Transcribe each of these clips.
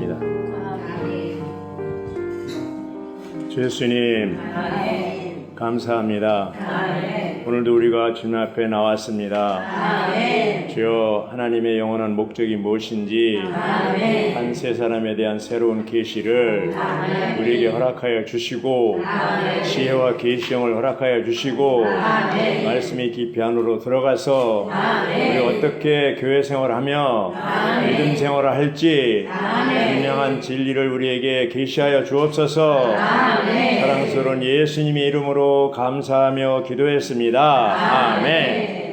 기도하겠습니다. 주 예수님, 감사합니다. 오늘도 우리가 주님 앞에 나왔습니다. 주여, 하나님의 영원한 목적이 무엇인지 한 세 사람에 대한 새로운 계시를 우리에게 허락하여 주시고 지혜와 계시형을 허락하여 주시고 말씀이 깊이 안으로 들어가서 우리 어떻게 교회 생활하며 믿음 생활을 할지 분명한 진리를 우리에게 계시하여 주옵소서. 사랑스러운 예수님의 이름으로 감사하며 기도했습니다. 아멘.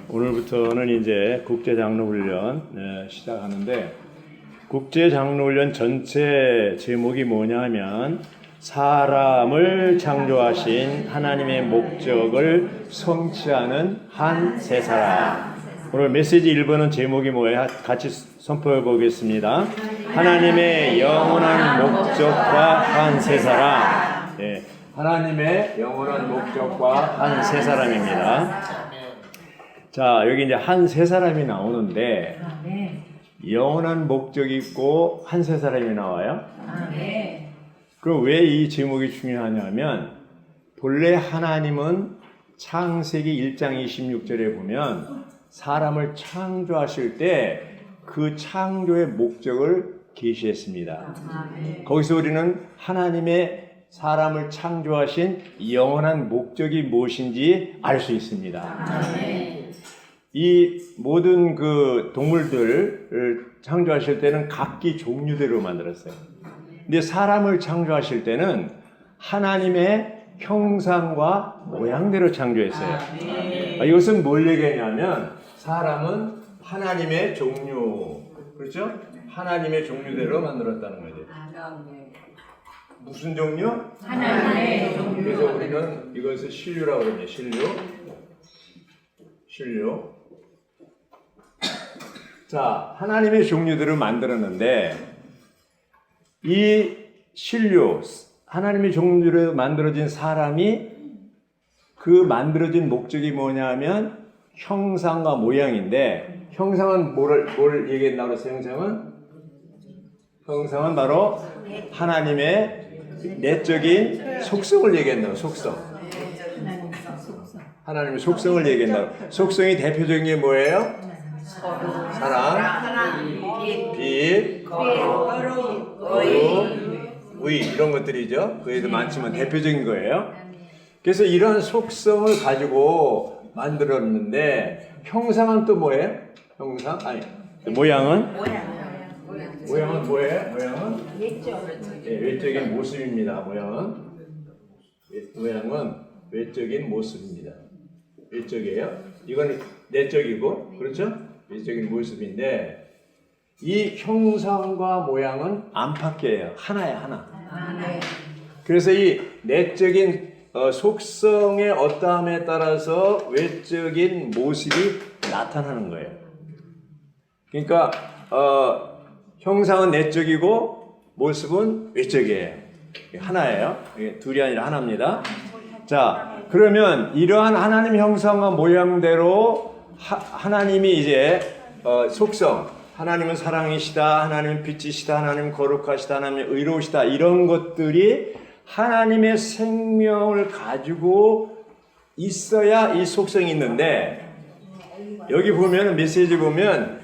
오늘부터는 이제 국제장로훈련 시작하는데, 국제장로훈련 전체 제목이 뭐냐 하면 사람을 창조하신 하나님의 목적을 성취하는 한 세 사람. 오늘 메시지 1번은 제목이 뭐예요? 같이 선포해 보겠습니다. 하나님의 영원한 목적과 한 세 사람. 네, 하나님의 영원한 목적과 한 세 사람입니다. 자, 여기 이제 한 세 사람이 나오는데 영원한 목적이 있고 한 세 사람이 나와요. 그럼 왜 이 제목이 중요하냐면, 본래 하나님은 창세기 1장 26절에 보면 사람을 창조하실 때 그 창조의 목적을 계시했습니다. 거기서 우리는 하나님의 사람을 창조하신 영원한 목적이 무엇인지 알 수 있습니다. 이 모든 그 동물들을 창조하실 때는 각기 종류대로 만들었어요. 근데 사람을 창조하실 때는 하나님의 형상과 모양대로 창조했어요. 이것은 뭘 얘기하냐면, 사람은 하나님의 종류, 그렇죠? 하나님의 종류대로 만들었다는 거죠. 무슨 종류? 하나님의 종류. 그래서 우리는 이것을 신류라고 그러죠. 신류. 자, 하나님의 종류들을 만들었는데, 이 신류, 하나님의 종류로 만들어진 사람이 그 만들어진 목적이 뭐냐면 형상과 모양인데, 형상은 뭘 얘기했나 그랬어요? 형상은 바로 하나님의 내적인 속성을 얘기한다고. 속성. 하나님의 속성을 얘기한다고. 속성이 대표적인 게 뭐예요? 사랑, 빛, 거룩, 의, 이런 것들이죠. 그에도 많지만 대표적인 거예요. 그래서 이런 속성을 가지고 만들었는데, 형상은 또 뭐예요? 형상? 아니, 모양은 뭐예요? 모양은 외적인 모습입니다. 모양은 외적인 모습입니다. 외적이에요. 이건 내적이고, 그렇죠? 외적인 모습인데, 이 형상과 모양은 안팎이에요. 하나야, 하나. 그래서 이 내적인 속성의 어떠함에 따라서 외적인 모습이 나타나는 거예요. 그러니까 형상은 내적이고 모습은 외적이에요. 하나예요. 둘이 아니라 하나입니다. 자, 그러면 이러한 하나님 형상과 모양대로 하나님이 이제 속성, 하나님은 사랑이시다, 하나님은 빛이시다, 하나님은 거룩하시다, 하나님은 의로우시다, 이런 것들이 하나님의 생명을 가지고 있어야 이 속성이 있는데, 여기 보면 메시지 보면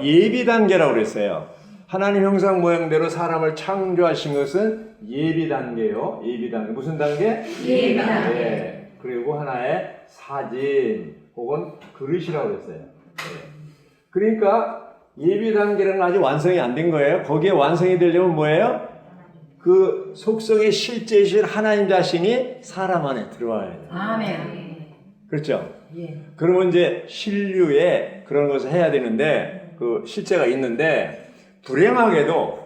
예비 단계라고 그랬어요. 하나님 형상 모양대로 사람을 창조하신 것은 예비 단계요. 예비 단계. 무슨 단계? 예비 단계. 네. 그리고 하나의 사진 혹은 그릇이라고 그랬어요. 네. 그러니까 예비 단계는 아직 완성이 안 된 거예요. 거기에 완성이 되려면 뭐예요? 그 속성의 실제이신 하나님 자신이 사람 안에 들어와야 돼요. 아멘. 그렇죠? 예. 그러면 이제 신류에 그런 것을 해야 되는데, 그 실제가 있는데, 불행하게도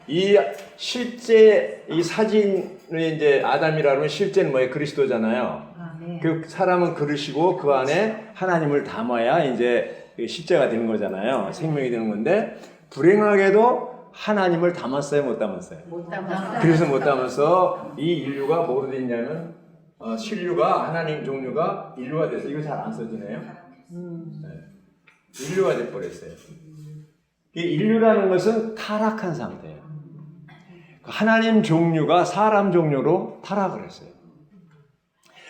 이 실제 이 사진을 이제 아담이라면 실제는 뭐예요? 그리스도잖아요. 네. 그 사람은 그릇이고 그 안에 하나님을 담아야 이제 실제가 되는 거잖아요. 생명이 되는 건데, 불행하게도 하나님을 담았어요, 못 담았어요? 못 담았어요. 그래서 못 담아서 이 인류가 뭐로 됐냐면, 신류가, 하나님 종류가 인류가 됐어요. 이거 잘 안 써지네요. 네. 인류가 돼버렸어요. 이 인류라는 것은 타락한 상태예요. 하나님 종류가 사람 종류로 타락을 했어요.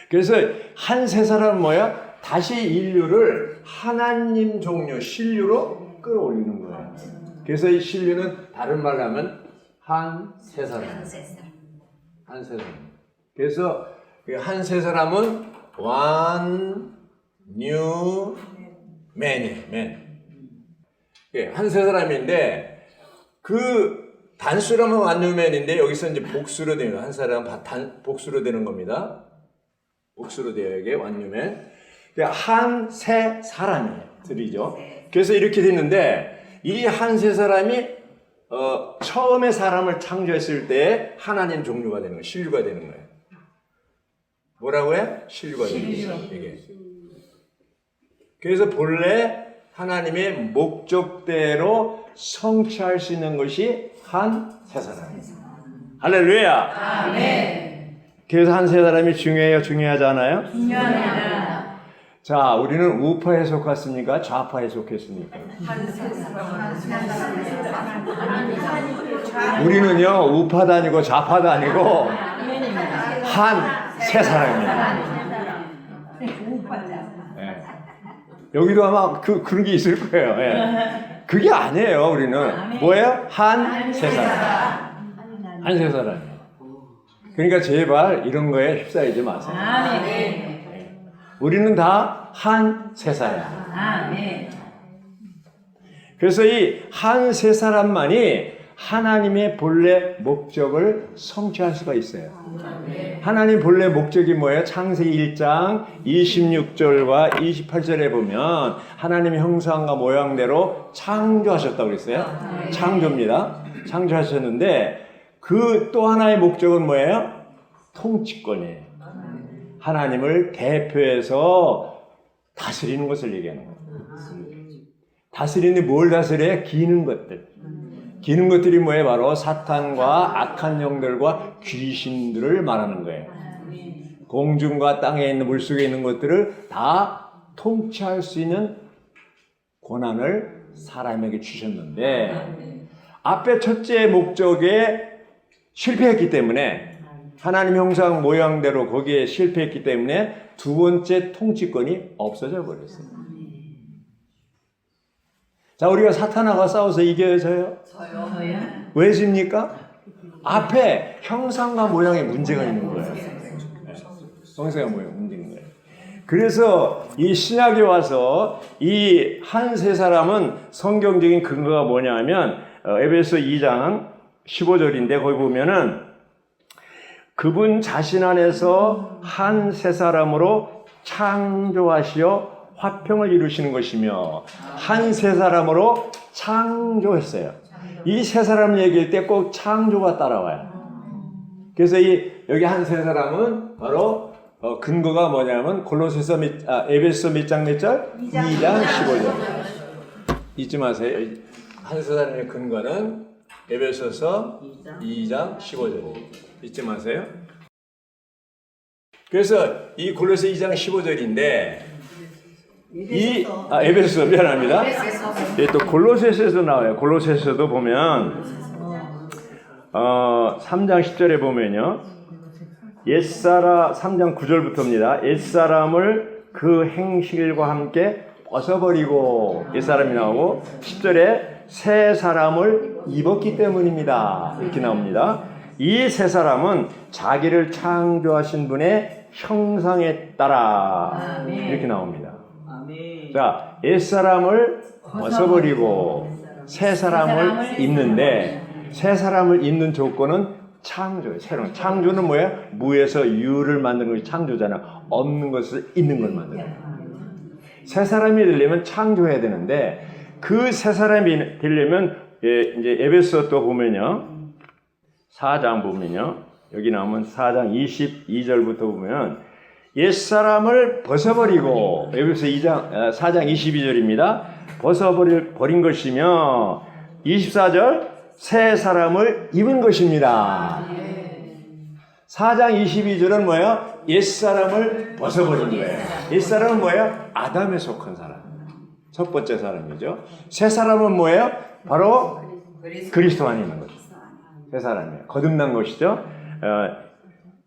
그래서 한 세 사람은 뭐야? 다시 인류를 하나님 종류, 신류로 끌어올리는 거예요. 그래서 이 신류는 다른 말로 하면 한 세 사람. 한 세 사람. 그래서 한 세 사람은 one new man이에요. man. 한 세 사람인데 그 단수로 하면 one new man인데 여기서 이제 복수로 되는 한 사람 복수로 되는 겁니다. 복수로 되어 이게 one new man. 한 세 사람이에요. 들이죠. 그래서 이렇게 됐는데 이 한 세 사람이 처음에 사람을 창조했을 때 하나님 종류가 되는 거예요. 신류가 되는 거예요. 뭐라고 해? 신류가 되는 거예요. 이게. 그래서 본래 하나님의 목적대로 성취할 수 있는 것이 한 세 사람이에요. 할렐루야. 아멘. 그래서 한 세 사람이 중요해요? 중요하지 않아요? 중요합니다. 자, 우리는 우파에 속했습니까? 좌파에 속했습니까? 우리는요, 우파도 아니고 좌파도 아니고 한 세 사람입니다. 네. 여기도 아마 그런 게 있을 거예요. 네. 그게 아니에요, 우리는. 뭐예요? 한 세 사람. 한 세 사람이에요. 그러니까 제발 이런 거에 휩싸이지 마세요. 우리는 다 한 세 사람. 그래서 이 한 세 사람만이 하나님의 본래 목적을 성취할 수가 있어요. 하나님 본래 목적이 뭐예요? 창세기 1장 26절과 28절에 보면 하나님의 형상과 모양대로 창조하셨다고 그랬어요. 창조입니다. 창조하셨는데 그 또 하나의 목적은 뭐예요? 통치권이에요. 하나님을 대표해서 다스리는 것을 얘기하는 거예요. 다스리는데 뭘 다스려요? 기는 것들. 기는 것들이 뭐예요? 바로 사탄과 악한 영들과 귀신들을 말하는 거예요. 공중과 땅에 있는 물속에 있는 것들을 다 통치할 수 있는 권한을 사람에게 주셨는데 앞에 첫째 목적에 실패했기 때문에 하나님 형상 모양대로 거기에 실패했기 때문에 두 번째 통치권이 없어져 버렸어요. 자, 우리가 사탄하고 싸워서 이겨져요? 저요. 왜 집니까? 앞에 형상과 모양에 문제가 있는 거예요. 형상과 모양에 문제가 있는 거예요. 그래서 이 신약에 와서 이 한 세 사람은 성경적인 근거가 뭐냐 하면 에베소 2장 15절인데 거기 보면은 그분 자신 안에서 한 세 사람으로 창조하시어 화평을 이루시는 것이며 한 세 사람으로 창조했어요. 이 세 사람 얘기할 때 꼭 창조가 따라와요. 그래서 여기 한 세 사람은 바로 근거가 뭐냐면 에베소 몇 장 몇 절? 2장 15절. 잊지 마세요. 한 세 사람의 근거는 에베소서 2장 15절. 잊지 마세요. 그래서 이 골로새 2장 15절인데 에베소서 미안합니다. 또 골로새서도 나와요. 골로새서도 보면 3장 10절에 보면요. 3장 9절부터입니다. 옛사람을 그 행실과 함께 벗어버리고 옛사람이 나오고 10절에 새 사람을 입었기 때문입니다. 이렇게 나옵니다. 이 새 사람은 자기를 창조하신 분의 형상에 따라 이렇게 나옵니다. 자, 옛사람을 벗어버리고 새 사람을 입는데 새 사람을 입는 조건은 창조예요. 새로운 창조는 뭐예요? 무에서 유를 만드는 것이 창조잖아. 없는 것을 있는 걸 만드는 거예요. 새 사람이 되려면 창조해야 되는데 그 새 사람이 되려면 이제 에베소 또 보면요. 4장 보면요. 여기 나오면 4장 22절부터 보면 옛사람을 벗어버리고 에베소 4장 22절입니다. 벗어버린 것이며 24절 새 사람을 입은 것입니다. 4장 22절은 뭐예요? 옛사람을 벗어버린 거예요. 옛사람은 뭐예요? 아담에 속한 사람. 첫 번째 사람이죠. 새 사람은 뭐예요? 바로 그리스도 안에 있는 거죠. 세 사람이에요. 거듭난 것이죠.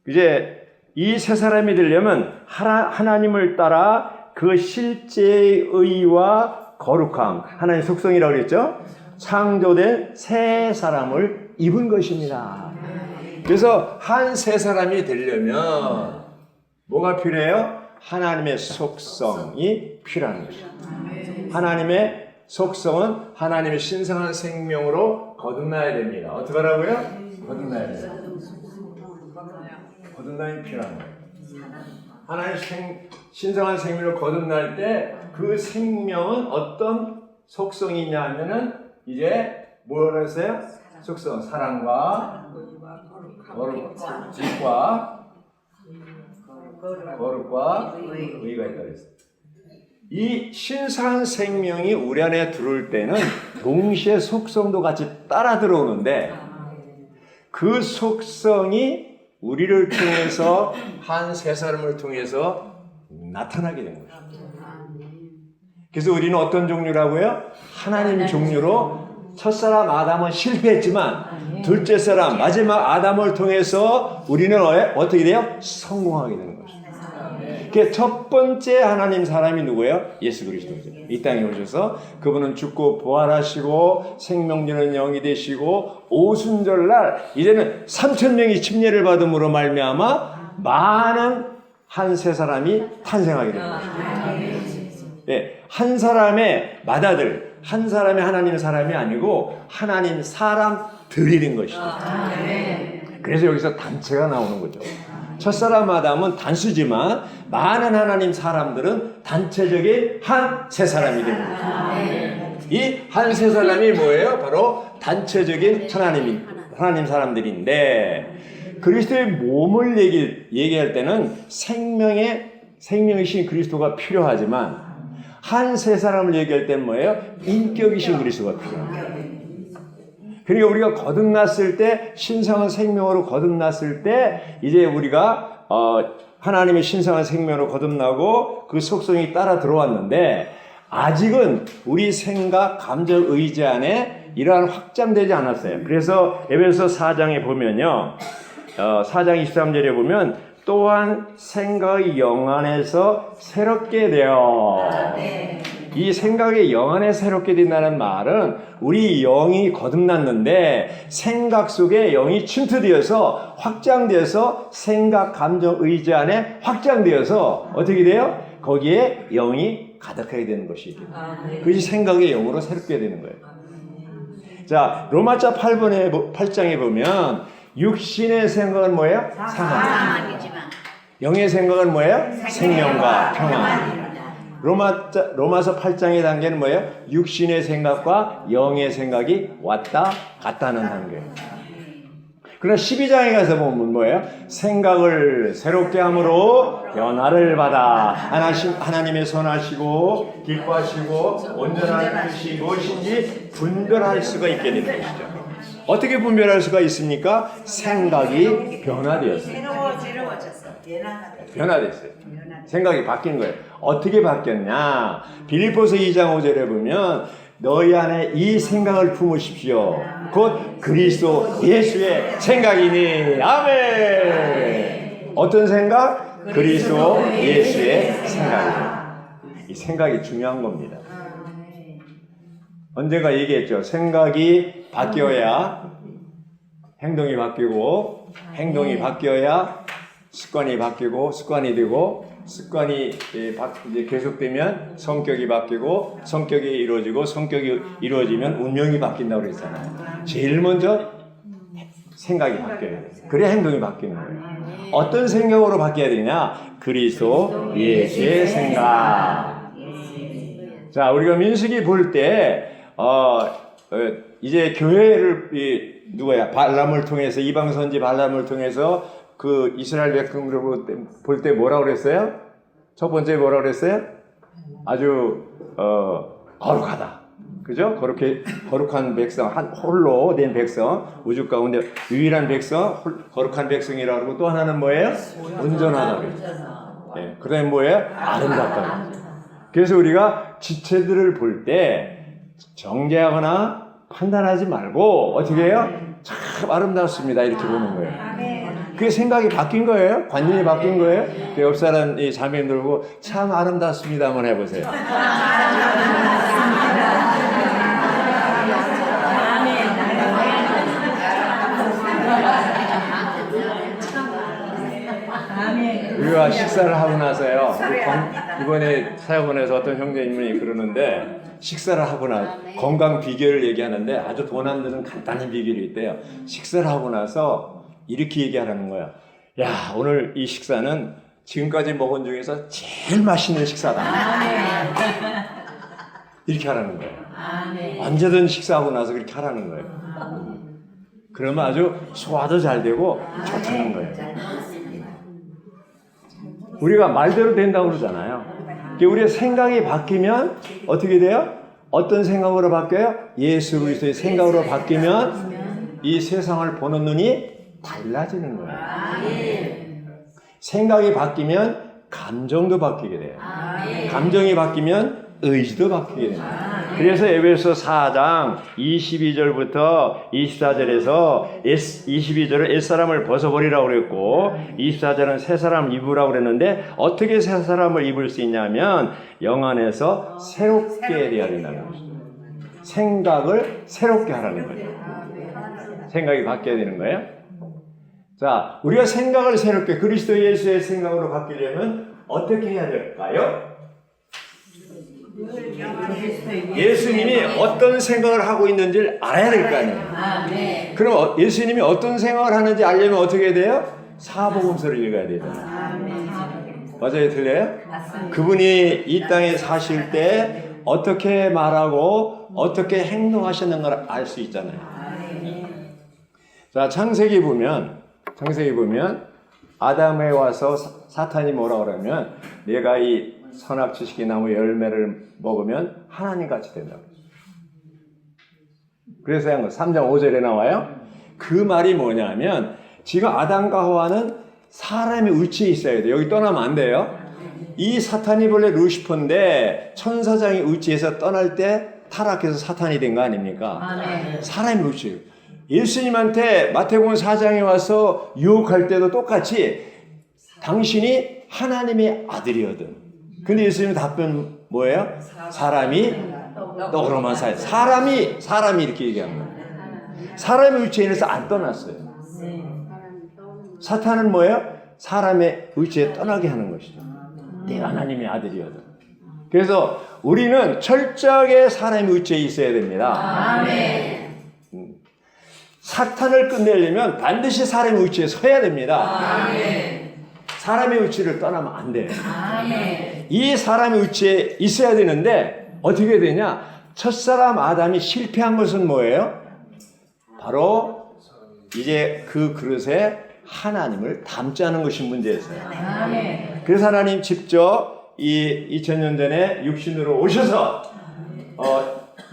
이제 이 세 사람이 되려면 하나님을 따라 그 실제의 의와 거룩함, 하나님의 속성이라고 그랬죠. 창조된 새 사람을 입은 것입니다. 그래서 한 새 사람이 되려면 뭐가 필요해요? 하나님의 속성이 필요한 것이죠. 하나님의 속성은 하나님의 신성한 생명으로 거듭나야 됩니다. 어떻게 하라고요? 거듭나야 돼요. 거듭남이 필요한 거예요. 하나님의 신성한 생명으로 거듭날 때 그 생명은 어떤 속성이냐 하면은 이제 뭐라고 했어요? 속성, 사랑과 거룩과 의가 있다고 했어요. 이 신성한 생명이 우리 안에 들어올 때는 동시에 속성도 같이 따라 들어오는데 그 속성이 우리를 통해서 한 세 사람을 통해서 나타나게 된 거죠. 그래서 우리는 어떤 종류라고요? 하나님 종류로 첫사람 아담은 실패했지만 둘째 사람 마지막 아담을 통해서 우리는 어떻게 돼요? 성공하게 되는 거죠. 그 첫 번째 하나님 사람이 누구예요? 예수 그리스도죠. 이 땅에 오셔서 그분은 죽고 부활하시고 생명 주는 영이 되시고 오순절날 이제는 3,000명이 침례를 받음으로 말미암아 많은 한 세 사람이 탄생하게 되는 것입니다. 예, 한 사람의 맏아들, 한 사람의 하나님 사람이 아니고 하나님 사람들이 된 것이죠. 그래서 여기서 단체가 나오는 거죠. 첫사람 아담은 단수지만 많은 하나님 사람들은 단체적인 한 세 사람이 됩니다. 이 한 세 사람이 뭐예요? 바로 단체적인 하나님 사람들인데 그리스도의 몸을 얘기할 때는 생명이신 그리스도가 필요하지만 한 세 사람을 얘기할 때는 뭐예요? 인격이신 그리스도가 필요합니다. 그러니까 우리가 거듭났을 때 신성한 생명으로 거듭났을 때 이제 우리가 하나님의 신성한 생명으로 거듭나고 그 속성이 따라 들어왔는데 아직은 우리 생각, 감정, 의지 안에 이러한 확장되지 않았어요. 그래서 에베소 4장에 보면요. 4장 23절에 보면 또한 생각의 영 안에서 새롭게 되어 이 생각의 영 안에 새롭게 된다는 말은 우리 영이 거듭났는데 생각 속에 영이 침투되어서 확장되어서 생각, 감정, 의지 안에 확장되어서 어떻게 돼요? 거기에 영이 가득하게 되는 것이죠. 그것이 생각의 영으로 새롭게 되는 거예요. 자, 로마자 8장에 보면 육신의 생각은 뭐예요? 사망. 영의 생각은 뭐예요? 생명과 평안. 로마서 8장의 단계는 뭐예요? 육신의 생각과 영의 생각이 왔다 갔다 하는 단계예요. 그러나 12장에 가서 보면 뭐예요? 생각을 새롭게 함으로 변화를 받아 하나님의 선하시고 기뻐하시고 온전한 뜻이 무엇인지 분별할 수가 있게 되는 것이죠. 어떻게 분별할 수가 있습니까? 생각이 변화되었어요. 변화됐어요. 생각이 바뀐 거예요. 어떻게 바뀌었냐? 빌립보서 2장 5절에 보면 너희 안에 이 생각을 품으십시오. 곧 그리스도 예수의 생각이니. 아멘. 어떤 생각? 그리스도 예수의 생각이에요. 이 생각이 중요한 겁니다. 언젠가 얘기했죠. 생각이 바뀌어야 행동이 바뀌고 행동이 바뀌어야 습관이 바뀌고 습관이 되고 습관이 이제 계속되면 성격이 바뀌고 성격이 이루어지고 성격이 이루어지면 운명이 바뀐다고 그랬잖아요. 제일 먼저 생각이 바뀌어야 돼요. 그래야 행동이 바뀌는 거예요. 어떤 생각으로 바뀌어야 되냐? 그리스도 예수의 생각. 자, 우리가 민수기 볼 때 이제 교회를 누구야? 발람을 통해서 이방 선지 발람을 통해서 그 이스라엘 백성들을 볼 때 뭐라고 그랬어요? 첫 번째 뭐라고 그랬어요? 아주 거룩하다. 그죠? 거룩한 백성, 홀로 된 백성, 우주 가운데 유일한 백성, 거룩한 백성이라고 하고 또 하나는 뭐예요? 온전하다. 네, 그 다음에 뭐예요? 아름답다. 그래서 우리가 지체들을 볼 때 정죄하거나 판단하지 말고 어떻게 해요? 참 아름답습니다. 이렇게 보는 거예요. 그게 생각이 바뀐 거예요? 관념이 바뀐 거예요? 그 옆 사람 이 자매님들 보고 참 아름답습니다 한번 해보세요. 우리가 식사를 하고 나서요. 이번에 사역원에서 어떤 형제님이 그러는데 식사를 하고 나서 건강 비결을 얘기하는데 아주 돈 안 드는 간단한 비결이 있대요. 식사를 하고 나서 이렇게 얘기하라는 거야. 야, 오늘 이 식사는 지금까지 먹은 중에서 제일 맛있는 식사다. 이렇게 하라는 거예요. 언제든 식사하고 나서 그렇게 하라는 거예요. 그러면 아주 소화도 잘 되고 좋다는 거예요. 우리가 말대로 된다고 그러잖아요. 우리의 생각이 바뀌면 어떻게 돼요? 어떤 생각으로 바뀌어요? 예수 그리스도의 생각으로 바뀌면 이 세상을 보는 눈이 달라지는 거예요. 생각이 바뀌면 감정도 바뀌게 돼요. 감정이 바뀌면 의지도 바뀌게 됩니다. 그래서 에베소 4장 22절부터 24절에서 22절은 옛사람을 벗어버리라고 그랬고 24절은 새사람 입으라고 그랬는데 어떻게 새사람을 입을 수 있냐면 영 안에서 새롭게 되어야 된다는 것입니다. 생각을 새롭게 하라는 거예요. 생각이 바뀌어야 되는 거예요. 자, 우리가 생각을 새롭게 그리스도 예수의 생각으로 바뀌려면 어떻게 해야 될까요? 예수님이 어떤 생각을 하고 있는지를 알아야 될 거 아니에요. 그럼 예수님이 어떤 생각을 하는지 알려면 어떻게 해야 돼요? 사복음서를 읽어야 되잖아요. 맞아요? 틀려요? 그분이 이 땅에 사실 때 어떻게 말하고 어떻게 행동하셨는 걸 알 수 있잖아요. 자, 창세기 보면 아담에 와서 사탄이 뭐라 그러면 내가 이 선악지식의 나무 열매를 먹으면 하나님같이 된다고. 그래서 3장 5절에 나와요. 그 말이 뭐냐면 지금 아담과 하와는 사람의 의지에 있어야 돼요. 여기 떠나면 안 돼요. 이 사탄이 본래 루시퍼인데 천사장의 의지에서 떠날 때 타락해서 사탄이 된 거 아닙니까? 사람의 의지. 예수님한테 마태복음 4장에 와서 유혹할 때도 똑같이 당신이 하나님의 아들이거든. 근데 예수님 답변 뭐예요? 사람이 떡으로만 사요. 사람이 이렇게 얘기합니다. 사람의 의지에서 안 떠났어요. 사탄은 뭐예요? 사람의 의지에 떠나게 하는 것이죠. 내가 하나님의 아들이거든. 그래서 우리는 철저하게 사람의 의지에 있어야 됩니다. 사탄을 끝내려면 반드시 사람의 의지에 서야 됩니다. 사람의 의지를 떠나면 안 돼요. 이 사람의 의지에 있어야 되는데 어떻게 되냐? 첫사람 아담이 실패한 것은 뭐예요? 바로 이제 그 그릇에 하나님을 담지 않은 것이 문제였어요. 그래서 하나님 직접 이 2000년 전에 육신으로 오셔서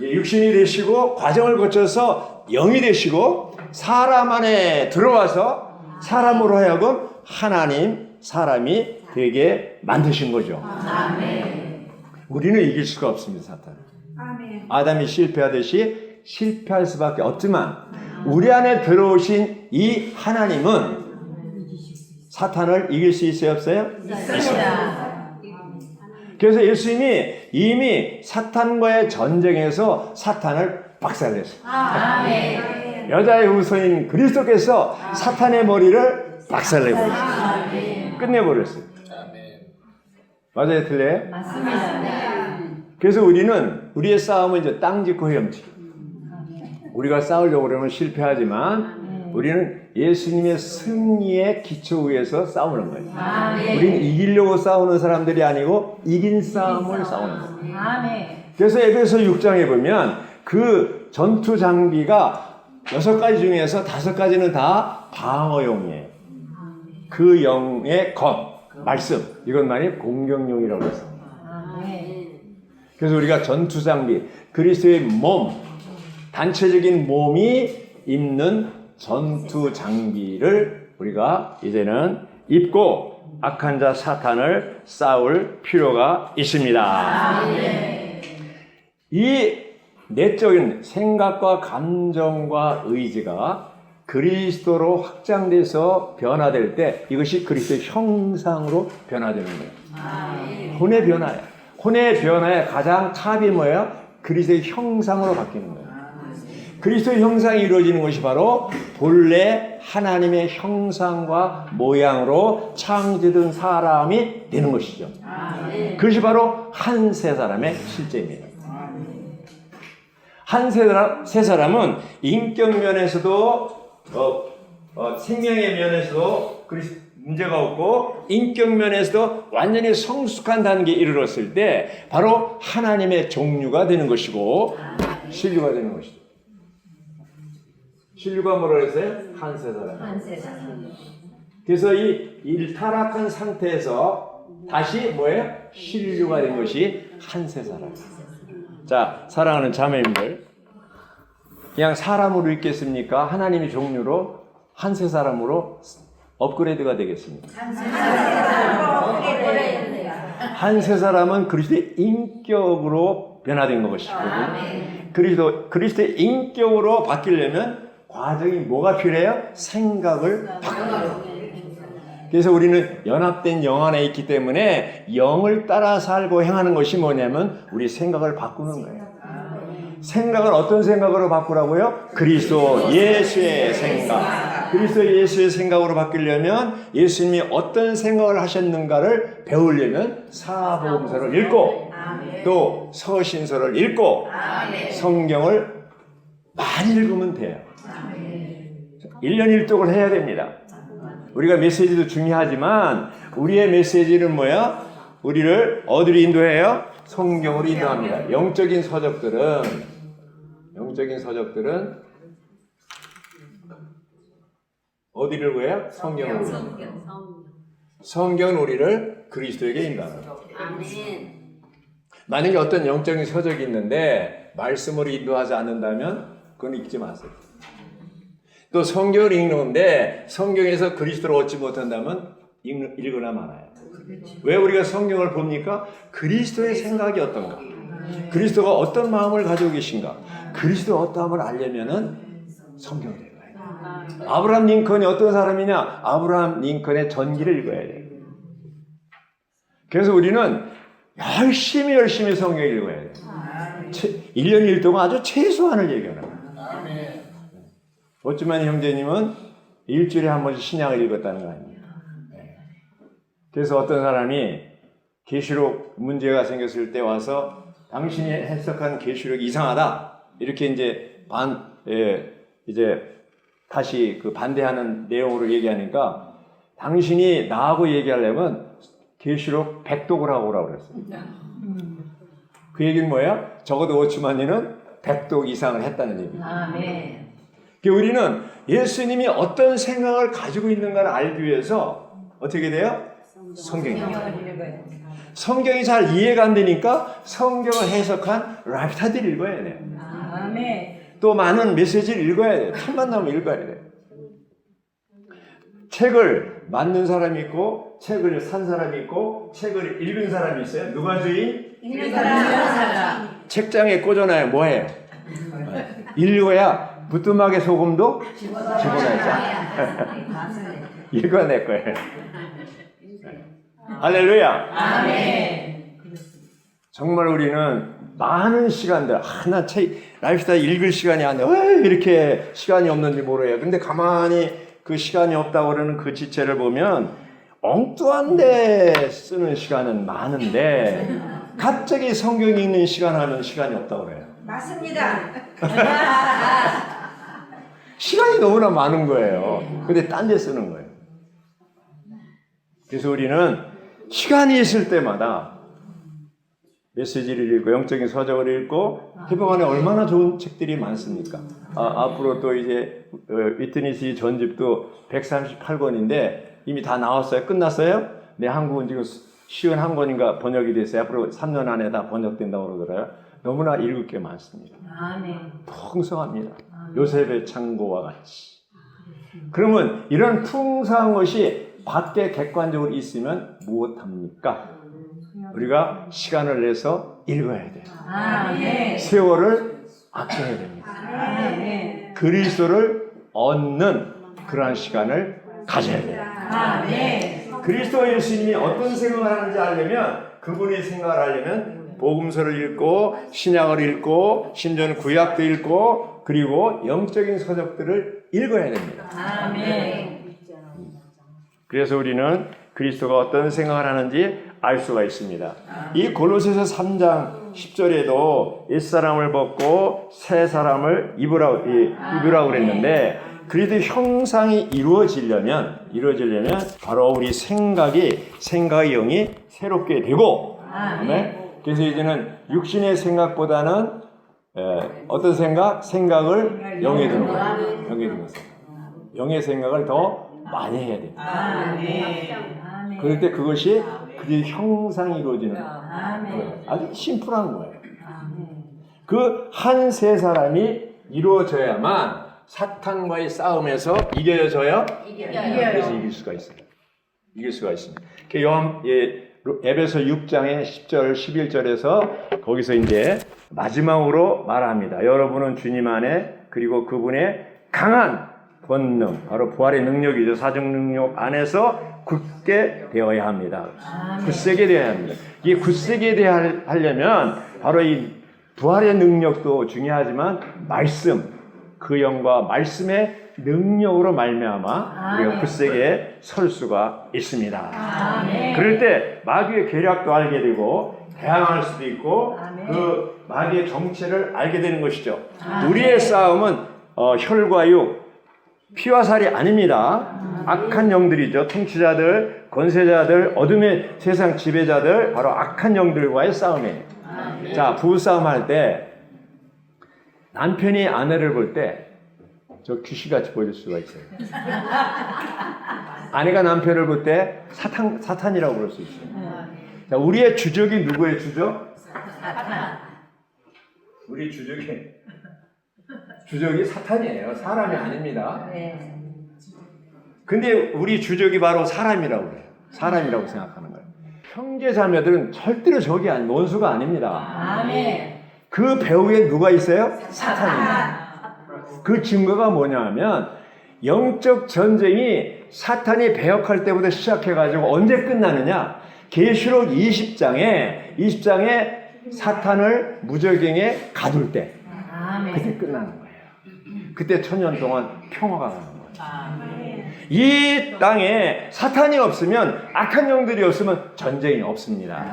육신이 되시고 과정을 거쳐서 영이 되시고 사람 안에 들어와서 사람으로 하여금 하나님 사람이 되게 만드신 거죠. 우리는 이길 수가 없습니다. 사탄을. 아담이 실패하듯이 실패할 수밖에 없지만 우리 안에 들어오신 이 하나님은 사탄을 이길 수 있어요? 없어요? 있어요. 그래서 예수님이 이미 사탄과의 전쟁에서 사탄을 박살냈어요. 여자의 후손인 그리스도께서 사탄의 머리를 박살내버렸어요. 끝내버렸어요. 맞아요? 틀려요? 맞습니다. 그래서 우리의 싸움은 이제 땅 짚고 헤엄치기. 우리가 싸우려고 그러면 실패하지만 우리는 예수님의 승리의 기초 위에서 싸우는 거예요. 우리는 이기려고 싸우는 사람들이 아니고 이긴 싸움을 싸우는 거예요. 그래서 에베소 6장에 보면 그 전투 장비가 6가지 중에서 5가지는 다 방어용이에요. 그 영의 검, 말씀, 이것만이 공격용이라고 했습니다. 그래서 우리가 전투 장비, 그리스도의 몸, 단체적인 몸이 입는 전투 장비를 우리가 이제는 입고 악한 자 사탄을 싸울 필요가 있습니다. 이 내적인 생각과 감정과 의지가 그리스도로 확장돼서 변화될 때 이것이 그리스도의 형상으로 변화되는 거예요. 혼의 변화예요. 혼의 변화의 가장 탑이 뭐예요? 그리스도의 형상으로 바뀌는 거예요. 그리스도의 형상이 이루어지는 것이 바로 본래 하나님의 형상과 모양으로 창조된 사람이 되는 것이죠. 그것이 바로 한 세 사람의 실제입니다. 한 세 사람은 인격 면에서도 생명의 면에서도 문제가 없고 인격 면에서도 완전히 성숙한 단계에 이르렀을 때 바로 하나님의 종류가 되는 것이고 신류가 되는 것이죠. 신류가 뭐라고 했어요? 한 세 사람. 그래서 이 일타락한 상태에서 다시 뭐예요? 신류가 된 것이 한 세 사람. 자, 사랑하는 자매님들, 그냥 사람으로 있겠습니까? 하나님의 종류로 한 세 사람으로 업그레이드가 되겠습니다. 한 세 사람은 그리스도의 인격으로 변화된 것이거든요. 그리스도의 인격으로 바뀌려면 과정이 뭐가 필요해요? 생각을 바꿔요. 그래서 우리는 연합된 영 안에 있기 때문에 영을 따라 살고 행하는 것이 뭐냐면 우리 생각을 바꾸는 거예요. 생각을 어떤 생각으로 바꾸라고요? 그리스도 예수의 생각. 그리스도 예수의 생각으로 바뀌려면 예수님이 어떤 생각을 하셨는가를 배우려면 사복음서를 읽고 또 서신서를 읽고 성경을 많이 읽으면 돼요. 1년 1독을 해야 됩니다. 우리가 메시지도 중요하지만 우리의 메시지는 뭐야? 우리를 어디로 인도해요? 성경으로 인도합니다. 영적인 서적들은 어디를 구해요? 성경으로. 성경은 우리를 그리스도에게 인도합니다. 만약에 어떤 영적인 서적이 있는데 말씀으로 인도하지 않는다면 그건 읽지 마세요. 또 성경을 읽는데 성경에서 그리스도를 얻지 못한다면 읽거나 말아요. 왜 우리가 성경을 봅니까? 그리스도의 생각이 어떤가? 그리스도가 어떤 마음을 가지고 계신가? 그리스도의 어떠함을 알려면은 성경을 읽어야 돼요. 아브라함 링컨이 어떤 사람이냐? 아브라함 링컨의 전기를 읽어야 돼요. 그래서 우리는 열심히 성경을 읽어야 돼요. 1년 1동안 아주 최소한을 얘기하는 거예요. 어쩌면 형제님은 일주일에 한 번씩 신약을 읽었다는 거 아닙니까? 그래서 어떤 사람이 계시록 문제가 생겼을 때 와서 당신이 해석한 계시록이 이상하다 이렇게 이제 다시 그 반대하는 내용으로 얘기하니까 당신이 나하고 얘기하려면 계시록 100독을 하고 오라고 그랬어요. 그 얘기는 뭐예요? 적어도 5천만년은 100독 이상을 했다는 얘기예요. 아멘. 우리는 예수님이 어떤 생각을 가지고 있는가를 알기 위해서 어떻게 돼요? 성경이 잘 이해가 안 되니까 성경을 해석한 라이터들을 읽어야 돼요. 또 많은 메시지를 읽어야 돼요. 틈만 나면 읽어야 돼요. 책을 만든 사람이 있고 책을 산 사람이 있고 책을 읽은 사람이 있어요. 누가 주인? 읽는 사람. 책장에 꽂아놔야 뭐해요? 읽어야 부뚜막에 소금도 집어넣어야죠. 읽어낼 거예요. 할렐루야. 아멘. 정말 우리는 많은 시간들, 나 책, 라이프스타일 읽을 시간이 안 돼. 왜 이렇게 시간이 없는지 모르겠어요. 근데 가만히 그 시간이 없다고 그러는 그 지체를 보면 엉뚱한 데 쓰는 시간은 많은데 갑자기 성경 읽는 시간 하면 시간이 없다고 그래요. 맞습니다. 시간이 너무나 많은 거예요. 근데 딴 데 쓰는 거예요. 그래서 우리는 시간이 있을 때마다 메시지를 읽고 영적인 서적을 읽고 회복 안에 얼마나 좋은 책들이 많습니까? 앞으로 또 이제 위트니스 전집도 138권인데 이미 다 나왔어요? 끝났어요? 네, 한국은 지금 51권인가 번역이 됐어요. 앞으로 3년 안에 다 번역된다고 그러더라고요. 너무나 읽을 게 많습니다. 아멘. 풍성합니다. 아멘. 요셉의 창고와 같이. 그러면 이런 풍성한 것이 밖에 객관적으로 있으면 무엇합니까? 우리가 시간을 내서 읽어야 돼요. 아멘. 세월을 아껴야 됩니다. 아멘. 그리스도를 얻는 그러한 시간을 가져야 돼요. 아멘. 그리스도 예수님이 어떤 생각을 하는지 알려면, 그분의 생각을 하려면 복음서를 읽고 신약을 읽고 심지어는 구약도 읽고 그리고 영적인 서적들을 읽어야 됩니다. 아멘. 그래서 우리는 그리스도가 어떤 생각을 하는지 알 수가 있습니다. 이 골로새서 3장 10절에도 옛사람을 벗고 새 사람을 입으라고 그랬는데, 그리스도의 형상이 이루어지려면 바로 우리 생각의 영이 새롭게 되고, 그래서 이제는 육신의 생각보다는 어떤 생각을 영에 두는 거예요. 영의 생각을 더 많이 해야 돼요. 그럴 때 그것이 그의 형상이 이루어지는 거예요. 아주 심플한 거예요. 그 한 세 사람이 이루어져야만 사탄과의 싸움에서 이겨져요. 그래서 이길 수가 있어요. 이길 수가 있습니다. 에베소 6장의 10절, 11절에서 거기서 이제 마지막으로 말합니다. 여러분은 주님 안에 그리고 그분의 강한 권능, 바로 부활의 능력이죠. 사정 능력 안에서 굳게 되어야 합니다. 굳세게 되어야 합니다. 이 굳세게 되어야 하려면 바로 이 부활의 능력도 중요하지만 말씀, 그 영과 말씀의 능력으로 말미암아 우리가 굳세게 설 수가 있습니다. 그럴 때 마귀의 계략도 알게 되고 대항할 수도 있고 그 마귀의 정체를 알게 되는 것이죠. 우리의 싸움은 혈과 육, 피와 살이 아닙니다. 악한 영들이죠. 통치자들, 권세자들, 어둠의 세상 지배자들, 바로 악한 영들과의 싸움이에요. 자, 부부싸움 할 때 남편이 아내를 볼 때 저 귀신같이 보일 수가 있어요. 아내가 남편을 볼 때 사탄이라고 그럴 수 있어요. 자, 우리의 주적이 누구의 주적? 우리 주적이 사탄이에요. 사람이 아닙니다. 근데 우리 주적이 바로 사람이라고 그래요. 사람이라고 생각하는 거예요. 형제 자매들은 절대로 적이 아닌 원수가 아닙니다. 그 배후에 누가 있어요? 사탄입니다. 그 증거가 뭐냐면 영적 전쟁이 사탄이 배역할 때부터 시작해가지고 언제 끝나느냐? 계시록 20장에 사탄을 무저갱에 가둘 때 그때 끝나는 거예요. 그때 1000년 동안 평화가 가는 거예요. 이 땅에 사탄이 없으면, 악한 영들이 없으면 전쟁이 없습니다.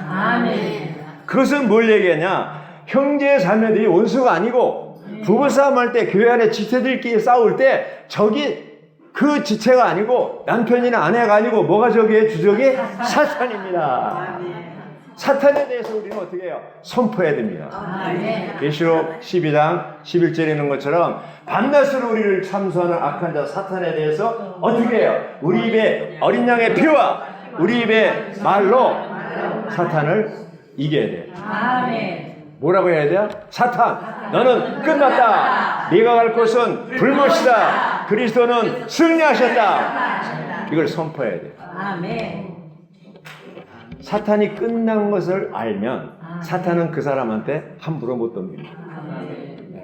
그것은 뭘 얘기하냐? 형제 자매들이 원수가 아니고 부부싸움 할 때 교회 안에 지체들끼리 싸울 때 적이 그 지체가 아니고 남편이나 아내가 아니고 뭐가 적이에요? 주적이 사탄입니다. 사탄에 대해서 우리는 어떻게 해요? 선포해야 됩니다. 계시록 12장 11절에 있는 것처럼 밤낮으로 우리를 참수하는 악한 자 사탄에 대해서 어떻게 해요? 우리 입에 어린 양의 피와 우리 입의 말로 사탄을 이겨야 돼요. 뭐라고 해야 돼요? 사탄, 너는 끝났다. 네가 갈 곳은 불못이다. 그리스도는 승리하셨다. 이걸 선포해야 돼요. 사탄이 끝난 것을 알면 사탄은 그 사람한테 함부로 못 덤깁니다.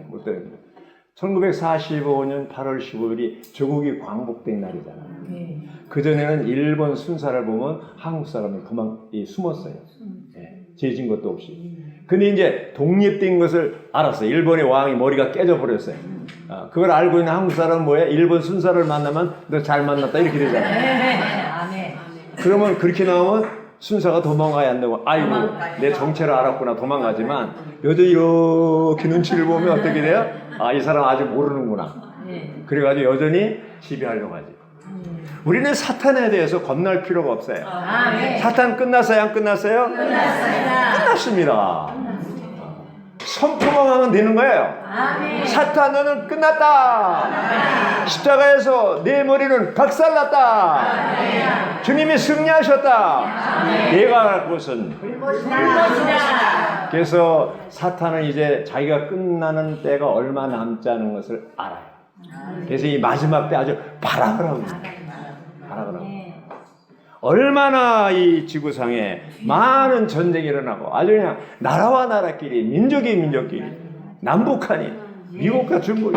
못 덤깁니다. 1945년 8월 15일이 조국이 광복된 날이잖아요. 그전에는 일본 순사를 보면 한국 사람이 숨었어요. 죄진 것도 없이. 근데 이제 독립된 것을 알았어요. 일본의 왕이 머리가 깨져버렸어요. 그걸 알고 있는 한국 사람은 뭐예요? 일본 순사를 만나면 너 잘 만났다 이렇게 되잖아요. 그러면 그렇게 나오면 순사가 도망가야 한다고. 아이고 내 정체를 알았구나 도망가지만 여전히 이렇게 눈치를 보면 어떻게 돼요? 아, 이 사람 아직 모르는구나. 그래가지고 여전히 시비하려고 하지. 우리는 사탄에 대해서 겁날 필요가 없어요. 사탄 끝났어요? 안 끝났어요? 끝났습니다. 선포만 하면 되는 거예요. 사탄 너는 끝났다. 십자가에서 내 머리는 박살났다. 주님이 승리하셨다. 내가 갈 곳은 불못이다. 그래서 사탄은 이제 자기가 끝나는 때가 얼마 남지 않은 것을 알아요. 그래서 이 마지막 때 아주 발악을 하고 있어요. 얼마나 이 지구상에 많은 전쟁이 일어나고 아주 그냥 나라와 나라끼리 민족이 민족끼리 남북한이 미국과 중국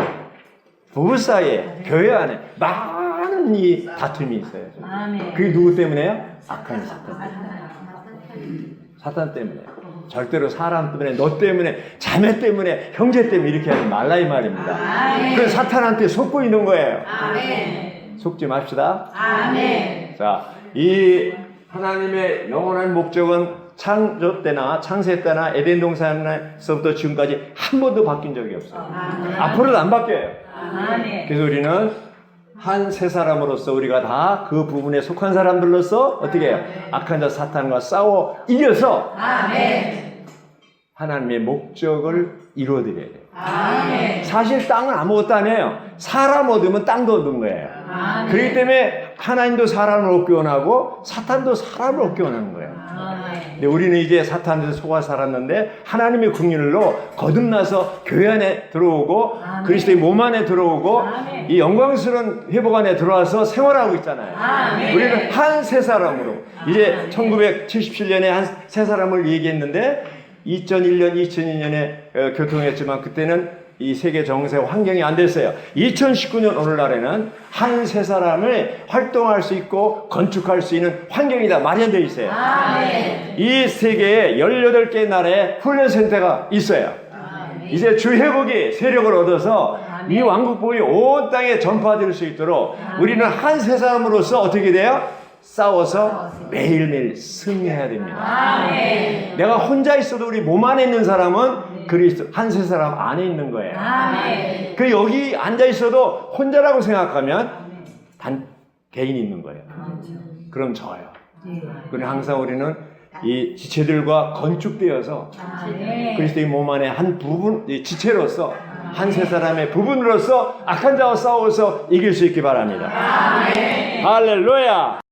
부부 사이에 교회 안에 많은 이 다툼이 있어요. 아멘. 그게 누구 때문에요? 악한 사탄 때문에. 사탄 때문에. 절대로 사람 때문에, 너 때문에, 자매 때문에, 형제 때문에 이렇게 하지 말라 이 말입니다. 그래서 사탄한테 속고 있는 거예요. 아멘. 속지 맙시다. 아멘. 자, 이 하나님의 영원한 목적은 창조 때나 창세 때나 에덴 동산에서부터 지금까지 한 번도 바뀐 적이 없어요. 앞으로도 안 바뀌어요. 아멘. 그래서 우리는 한 세 사람으로서 우리가 다 그 부분에 속한 사람들로서 어떻게 해요? 악한 자 사탄과 싸워 이겨서 아멘. 하나님의 목적을 이루어드려야 돼요. 아멘. 사실 땅은 아무것도 아니에요. 사람 얻으면 땅도 얻은 거예요. 아멘. 그렇기 때문에 하나님도 사람을 얻기 원하고 사탄도 사람을 얻기 원하는 거예요. 아멘. 근데 우리는 이제 사탄한테 속아 살았는데 하나님의 긍휼로 거듭나서 교회 안에 들어오고 아멘. 그리스도의 몸 안에 들어오고 아멘. 이 영광스러운 회복 안에 들어와서 생활하고 있잖아요. 아멘. 우리는 한 세 사람으로 이제 1977년에 한 세 사람을 얘기했는데 2001년, 2002년에 교통했지만 그때는 이 세계 정세 환경이 안 됐어요. 2019년 오늘날에는 한 세 사람을 활동할 수 있고 건축할 수 있는 환경이 다 마련되어 있어요. 아멘. 이 세계에 18개 나라의 훈련센터가 있어요. 아멘. 이제 주회복이 세력을 얻어서 이 왕국복이 온 땅에 전파될 수 있도록 우리는 한 세 사람으로서 어떻게 돼요? 싸워서 매일매일 승리해야 됩니다. 아멘. 내가 혼자 있어도 우리 몸 안에 있는 사람은 그리스도 한 세 사람 안에 있는 거예요. 아멘. 그 여기 앉아 있어도 혼자라고 생각하면 단 개인이 있는 거예요. 그럼 져요. 그래 항상 우리는 이 지체들과 건축되어서 아멘. 그리스도의 몸 안에 한 부분, 이 지체로서 한 세 사람의 부분으로서 악한 자와 싸워서 이길 수 있기 바랍니다. 할렐루야.